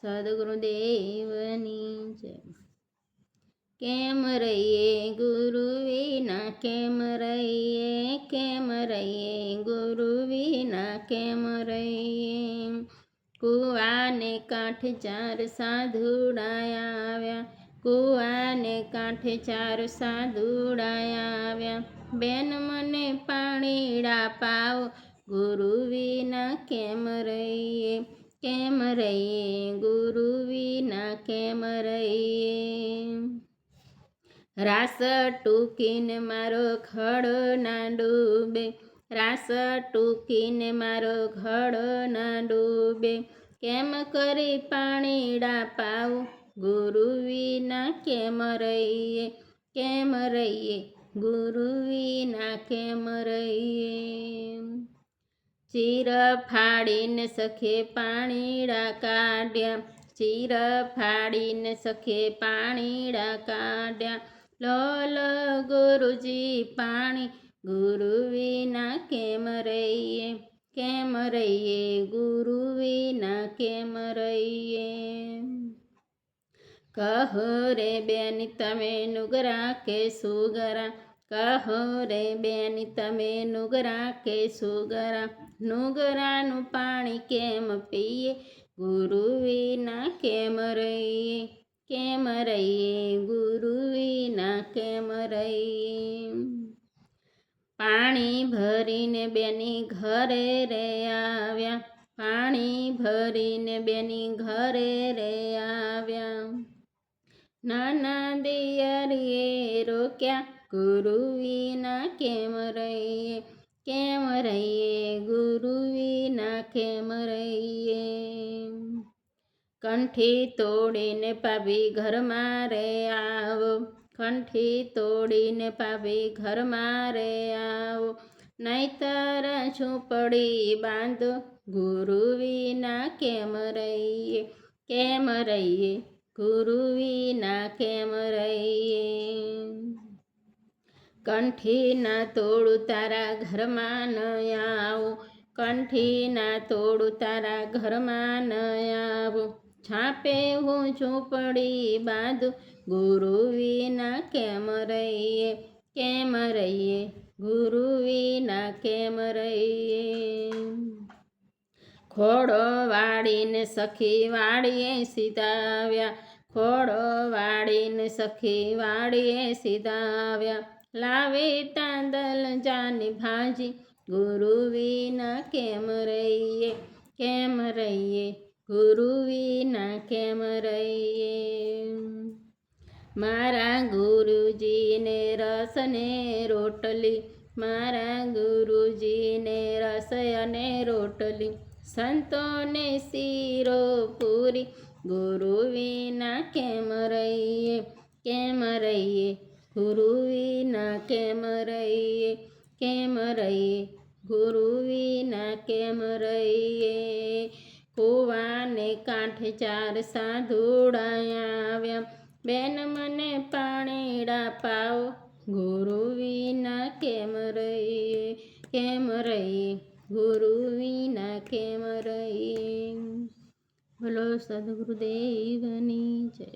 સદગુરુદેવની જય. કેમ રહીએ ગુરુ વિના, કેમ રહીએ, કેમ રહીએ ગુરુ વિના, કેમ રહીએ. કુવાને કાંઠે ચાર સાધુડા આવ્યા, કુવાને કાંઠે ચાર સાધુડા આવ્યા. બેન મને પાણીડા પાવો, ગુરુ વિના કેમ રહીએ, કેમ રહીએ ગુરુ વિના, કેમ રહીએ. રાસ ટૂકીને મારો ઘડો ના ડૂબે, રાસ ટૂકીને મારો ઘડો ના ડૂબે. કેમ કરી પાણીડા પાવું, ગુરુ વિના કેમ રહીએ, કેમ રહીએ ગુરુ વિના, કેમ રહીએ. ચીર ફાડીને સખે પાણીડા કાઢ્યા, ચીર ફાડીને સખે પાણીડા કાઢ્યા. લો લો ગુરુજી પાણી, ગુરુ વિના કેમ રહીએ, કેમ રહીએ ગુરુ વિના, કેમ રહીએ. કહો રે બેની તમે નુગરા કે સુગરા, કહો રે બેની તમે નુગરા કે સુગરા. નુગરાનું પાણી કેમ પીએ, ગુરુ વિના કેમ રહીએ, કેમ રહીએ ગુરુ વિના, કેમ રહીએ. પાણી ભરીને બેની ઘરે રે આવ્યા, પાણી ભરીને બેની ઘરે રે આવ્યા. નાના દિયરીએ રોક્યા, ગુરુ વિના કેમ રહીએ, કેમ રહીએ ગુરુ વિના, કેમ રહીએ. કંઠી તોડીને પાવી ઘરમાં રે આવો, કંઠી તોડીને પાવી ઘરમાં રે આવો. નહીતર ઝૂંપડી બાંધો, ગુરુ વિના કેમ રહીએ, કેમ રહીએ ગુરુ વિના, કેમ રહીએ. કંઠી ના તોડું તારા ઘરમાં ન આવું, કંઠી ના તોડું તારા ઘરમાં ન આવું. છાપે હું ઝૂંપડી બાંધું, ગુરુ વિના કેમ રહીએ, કેમ રહીએ ગુરુ વિના, કેમ રહીએ. ખોડો વાળીને સખી વાળીએ સીધાવ્યા, ખોડો વાળીને સખી વાળીએ સીધાવ્યા. લાવી તાંદલ જાની ભાજી, ગુરુ વિના કેમ રહીએ, કેમ રહીએ ગુરુ વિના, કેમ રહીએ. મારા ગુરુજીને રસ ને રોટલી, મારા ગુરુજીને રસ અને રોટલી. સંતોને શીરો પૂરી, ગુરુ વિના કેમ રહીએ, કેમ રહીએ ગુરુ વિના, કેમ રહીએ, કેમ રહીએ ગુરુ વિના, કેમ રહીએ. કુવાને કાંઠે ચાર સાધુડા આવ્યા, બેન મને પાણીડા પાવો, ગુરુ વિના કેમ રહીએ, કેમ રહીએ ગુરુ વિના, કેમ રહીએ. બોલો સદગુરુદેવની જય.